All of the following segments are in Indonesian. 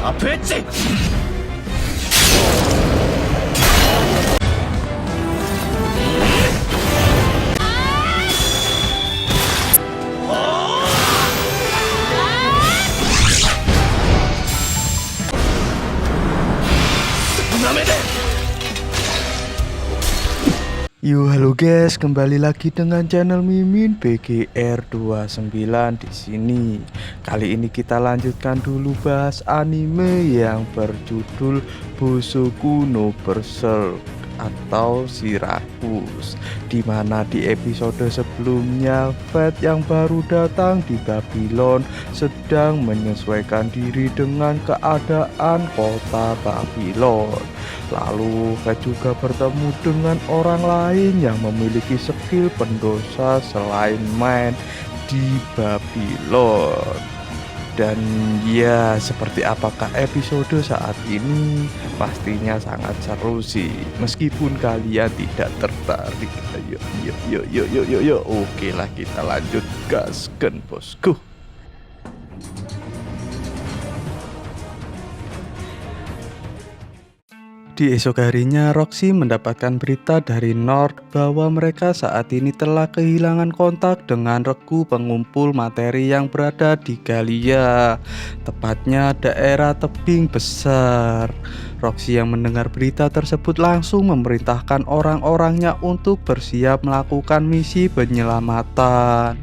Apeche! Yo halo guys, kembali lagi dengan channel Mimin BGR29 di sini. Kali ini kita lanjutkan dulu bahas anime yang berjudul Bosoku no Berserk atau Sirakus, dimana di episode sebelumnya Fate yang baru datang di Babylon sedang menyesuaikan diri dengan keadaan kota Babylon. Lalu Fate juga bertemu dengan orang lain yang memiliki skill pendosa selain main di Babylon. Dan ya, seperti apakah episode saat ini? Pastinya sangat seru sih, meskipun kalian tidak tertarik. Yuk. Oke lah, kita lanjut gasken bosku. Di esok harinya, Roxy mendapatkan berita dari Nord bahwa mereka saat ini telah kehilangan kontak dengan regu pengumpul materi yang berada di Galia, tepatnya daerah tebing besar. Roxy yang mendengar berita tersebut langsung memerintahkan orang-orangnya untuk bersiap melakukan misi penyelamatan.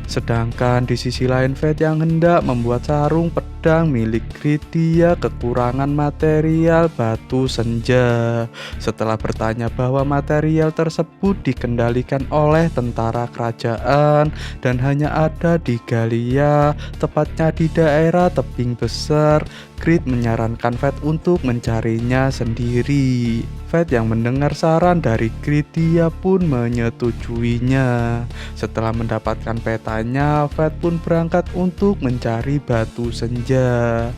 Sedangkan di sisi lain Fate yang hendak membuat sarung pedang milik Grid, dia kekurangan material batu senja. Setelah bertanya bahwa material tersebut dikendalikan oleh tentara kerajaan dan hanya ada di Galia, tepatnya di daerah tebing besar, Grid menyarankan Fate untuk mencarinya sendiri. Fate yang mendengar saran dari Grid, dia pun menyetujuinya. Setelah mendapatkan petanya, Fate pun berangkat untuk mencari batu senja.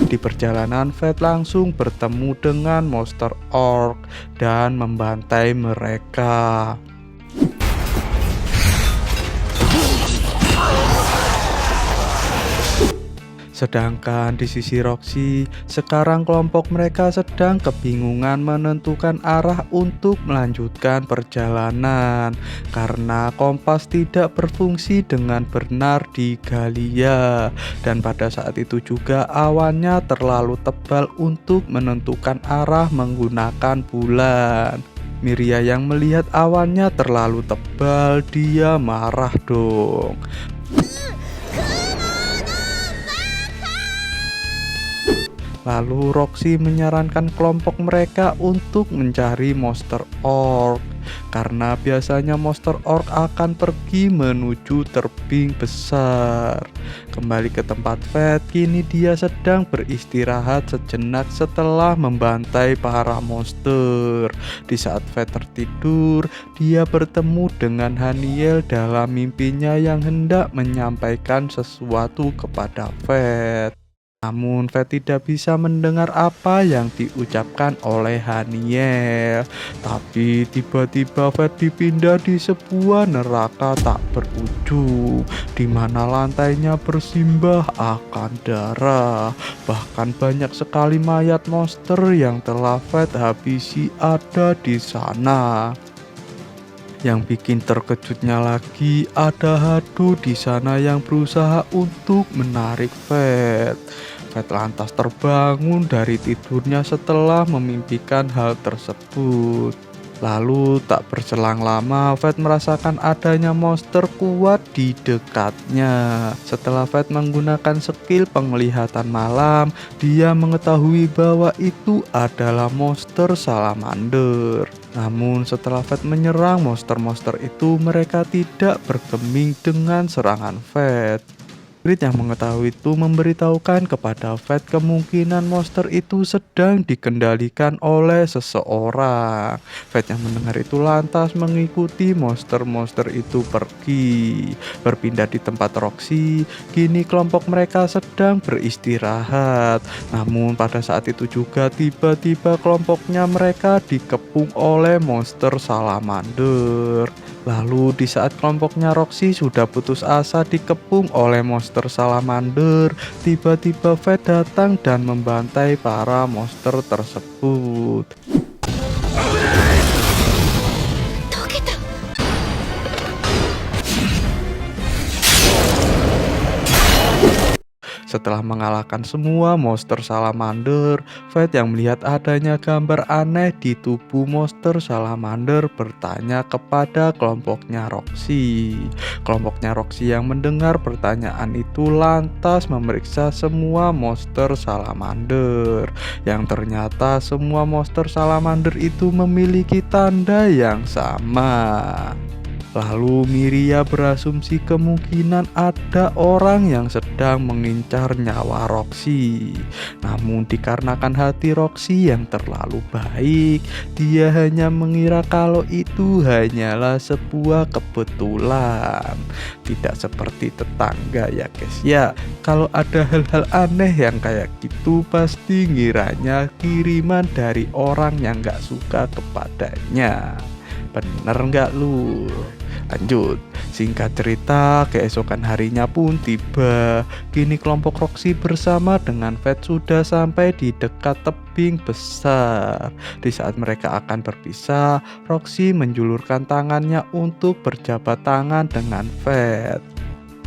Di perjalanan, Fate langsung bertemu dengan monster orc dan membantai mereka. Sedangkan di sisi Roxy, sekarang kelompok mereka sedang kebingungan menentukan arah untuk melanjutkan perjalanan karena kompas tidak berfungsi dengan benar di Galia, dan pada saat itu juga awannya terlalu tebal untuk menentukan arah menggunakan bulan. Miria yang melihat awannya terlalu tebal, dia marah dong. Lalu Roxy menyarankan kelompok mereka untuk mencari monster orc, karena biasanya monster orc akan pergi menuju tebing besar. Kembali ke tempat Fate, kini dia sedang beristirahat sejenak setelah membantai para monster. Di saat Fate tertidur, dia bertemu dengan Haniel dalam mimpinya yang hendak menyampaikan sesuatu kepada Fate. Namun Fate tidak bisa mendengar apa yang diucapkan oleh Haniel. Tapi tiba-tiba Fate dipindah di sebuah neraka tak berujung, di mana lantainya bersimbah akan darah. Bahkan banyak sekali mayat monster yang telah Fate habisi ada di sana. Yang bikin terkejutnya lagi, ada Hado di sana yang berusaha untuk menarik Fate. Fate lantas terbangun dari tidurnya setelah memimpikan hal tersebut. Lalu tak berselang lama, Fate merasakan adanya monster kuat di dekatnya. Setelah Fate menggunakan skill penglihatan malam, dia mengetahui bahwa itu adalah monster salamander. Namun setelah Fate menyerang monster-monster itu, mereka tidak bergeming dengan serangan Fate. Grid yang mengetahui itu memberitahukan kepada Fate kemungkinan monster itu sedang dikendalikan oleh seseorang. Fate yang mendengar itu lantas mengikuti monster-monster itu pergi. Berpindah di tempat Roxy, kini kelompok mereka sedang beristirahat. Namun pada saat itu juga tiba-tiba kelompoknya mereka dikepung oleh monster salamander. Lalu di saat kelompoknya Roxy sudah putus asa dikepung oleh monster salamander, tiba-tiba Fate datang dan membantai para monster tersebut. Setelah mengalahkan semua monster salamander, Fate yang melihat adanya gambar aneh di tubuh monster salamander bertanya kepada kelompoknya Roxy. Kelompoknya Roxy yang mendengar pertanyaan itu lantas memeriksa semua monster salamander. Yang ternyata semua monster salamander itu memiliki tanda yang sama. Lalu Miria berasumsi kemungkinan ada orang yang sedang mengincar nyawa Roxy. Namun dikarenakan hati Roxy yang terlalu baik, dia hanya mengira kalau itu hanyalah sebuah kebetulan. Tidak seperti tetangga ya guys. Ya, kalau ada hal-hal aneh yang kayak gitu pasti ngiranya kiriman dari orang yang gak suka kepadanya. Bener nggak lu? Lanjut, singkat cerita, keesokan harinya pun tiba. Kini kelompok Roxy bersama dengan Fate sudah sampai di dekat tebing besar. Di saat mereka akan berpisah, Roxy menjulurkan tangannya untuk berjabat tangan dengan Fate.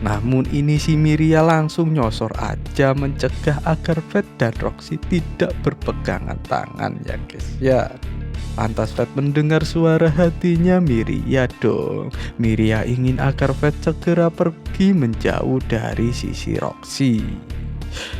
Namun ini si Miria langsung nyosor aja mencegah agar Fate dan Roxy tidak berpegangan tangan ya guys ya. Lantas Fate mendengar suara hatinya Miria dong. Miria ingin agar Fate segera pergi menjauh dari sisi Roxy.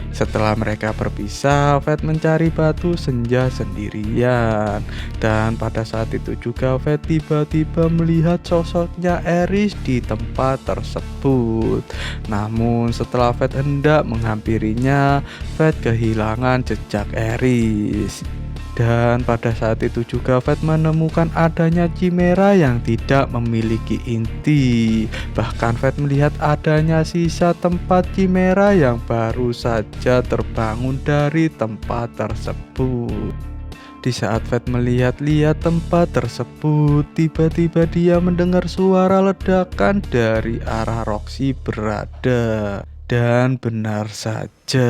Setelah mereka berpisah, Fate mencari batu senja sendirian. Dan pada saat itu juga Fate tiba-tiba melihat sosoknya Eris di tempat tersebut. Namun setelah Fate hendak menghampirinya, Fate kehilangan jejak Eris. Dan pada saat itu juga Fate menemukan adanya Chimera yang tidak memiliki inti. Bahkan Fate melihat adanya sisa tempat Chimera yang baru saja terbangun dari tempat tersebut. Di saat Fate melihat-lihat tempat tersebut, tiba-tiba dia mendengar suara ledakan dari arah Roxy berada. Dan benar saja,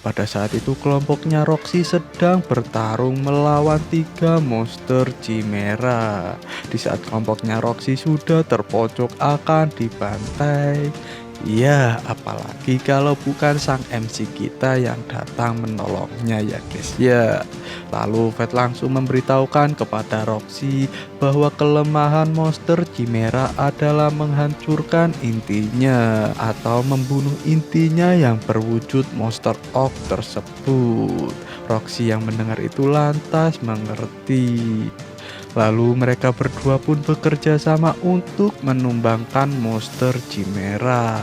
pada saat itu kelompoknya Roxy sedang bertarung melawan 3 monster Chimera. Di saat kelompoknya Roxy sudah terpojok akan dibantai. Ya, apalagi kalau bukan sang MC kita yang datang menolongnya ya guys ya. Lalu Fate langsung memberitahukan kepada Roxy bahwa kelemahan monster Chimera adalah menghancurkan intinya atau membunuh intinya yang berwujud monster orc tersebut. Roxy yang mendengar itu lantas mengerti. Lalu mereka berdua pun bekerja sama untuk menumbangkan monster Chimera.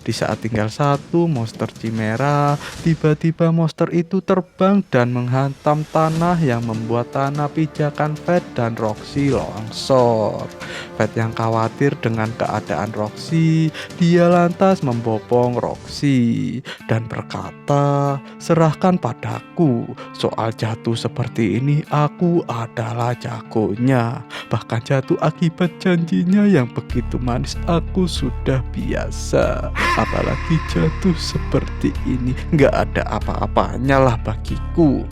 Di saat tinggal satu monster Chimera, tiba-tiba monster itu terbang dan menghantam tanah yang membuat tanah pijakan Fate dan Roxy longsor. Fate yang khawatir dengan keadaan Roxy, dia lantas membopong Roxy dan berkata, "Serahkan padaku, soal jatuh seperti ini aku adalah jagonya. Bahkan jatuh akibat janjinya yang begitu manis aku sudah biasa. Apalagi jatuh seperti ini, nggak ada apa-apanya lah bagiku."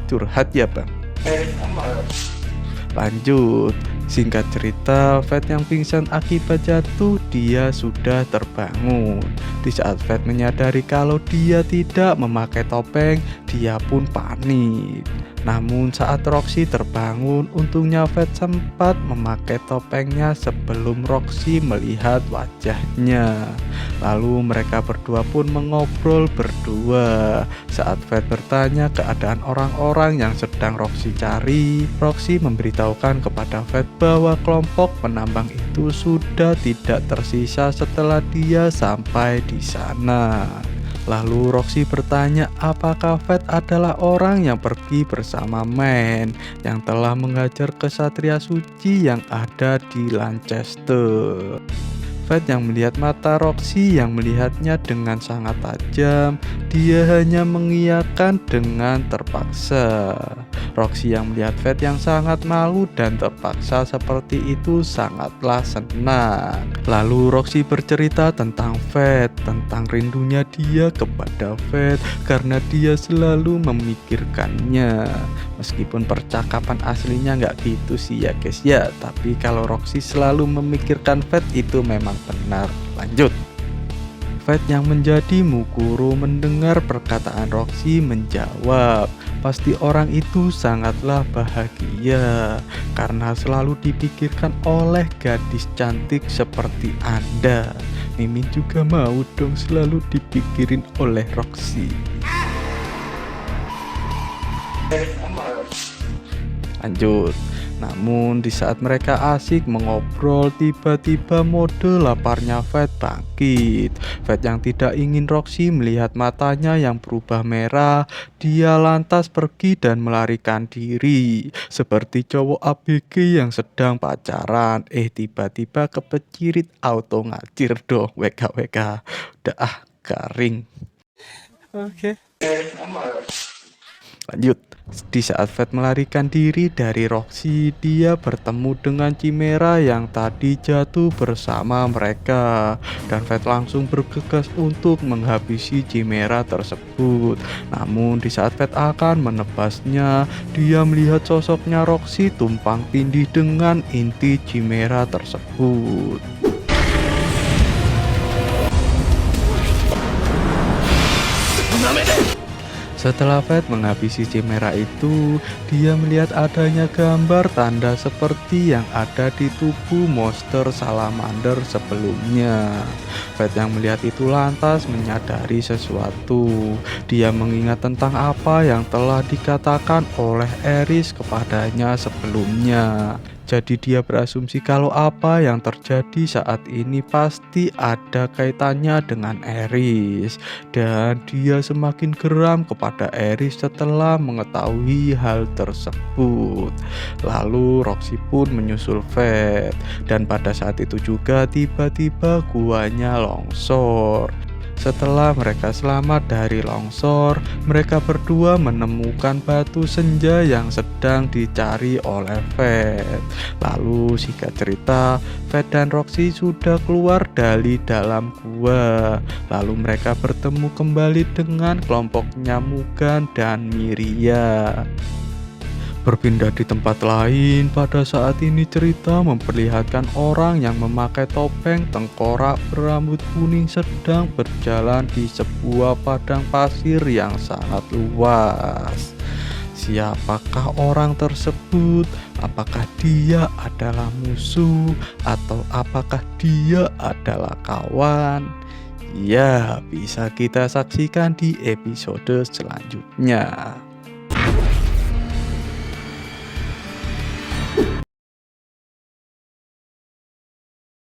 Curhat ya bang. Lanjut, singkat cerita, Fate yang pingsan akibat jatuh, dia sudah terbangun. Di saat Fate menyadari kalau dia tidak memakai topeng, dia pun panik. Namun saat Roxy terbangun, untungnya Fate sempat memakai topengnya sebelum Roxy melihat wajahnya. Lalu mereka berdua pun mengobrol berdua. Saat Fate bertanya keadaan orang-orang yang sedang Roxy cari, Roxy memberitahukan kepada Fate bahwa kelompok penambang itu sudah tidak tersisa setelah dia sampai di sana. Lalu Roxy bertanya apakah Fate adalah orang yang pergi bersama Man yang telah menghajar kesatria suci yang ada di Lancaster. Fate yang melihat mata Roxy yang melihatnya dengan sangat tajam, dia hanya mengiyakan dengan terpaksa. Roxy yang melihat Fate yang sangat malu dan terpaksa seperti itu sangatlah senang. Lalu Roxy bercerita tentang Fate, tentang rindunya dia kepada Fate karena dia selalu memikirkannya. Meskipun percakapan aslinya nggak gitu sih ya guys ya, tapi kalau Roxy selalu memikirkan Fate itu memang benar. Lanjut. Fate yang menjadi Mukuru mendengar perkataan Roxy menjawab, pasti orang itu sangatlah bahagia karena selalu dipikirkan oleh gadis cantik seperti Anda. Mimin juga mau dong selalu dipikirin oleh Roxy. Lanjut. Namun di saat mereka asik mengobrol, tiba-tiba mode laparnya Fate bangkit. Fate yang tidak ingin Roxy melihat matanya yang berubah merah, dia lantas pergi dan melarikan diri seperti cowok ABG yang sedang pacaran. Tiba-tiba kepecirit auto ngacir dong. WK udah garing. Oke. Lanjut. Di saat Fate melarikan diri dari Roxy, dia bertemu dengan Chimera yang tadi jatuh bersama mereka. Dan Fate langsung bergegas untuk menghabisi Chimera tersebut. Namun di saat Fate akan menebasnya, dia melihat sosoknya Roxy tumpang tindih dengan inti Chimera tersebut. Setelah Fate menghabisi Chimera itu, dia melihat adanya gambar tanda seperti yang ada di tubuh monster salamander sebelumnya. Fate yang melihat itu lantas menyadari sesuatu. Dia mengingat tentang apa yang telah dikatakan oleh Eris kepadanya sebelumnya. Jadi dia berasumsi kalau apa yang terjadi saat ini pasti ada kaitannya dengan Eris. Dan dia semakin geram kepada Eris setelah mengetahui hal tersebut. Lalu Roxy pun menyusul Fate. Dan pada saat itu juga tiba-tiba guanya longsor. Setelah mereka selamat dari longsor, mereka berdua menemukan batu senja yang sedang dicari oleh Fate. Lalu singkat cerita, Fate dan Roxy sudah keluar dari dalam gua. Lalu mereka bertemu kembali dengan kelompoknya Mugen dan Miria. Berpindah di tempat lain, pada saat ini cerita memperlihatkan orang yang memakai topeng tengkorak berambut kuning sedang berjalan di sebuah padang pasir yang sangat luas. Siapakah orang tersebut? Apakah dia adalah musuh atau apakah dia adalah kawan? Ya, bisa kita saksikan di episode selanjutnya.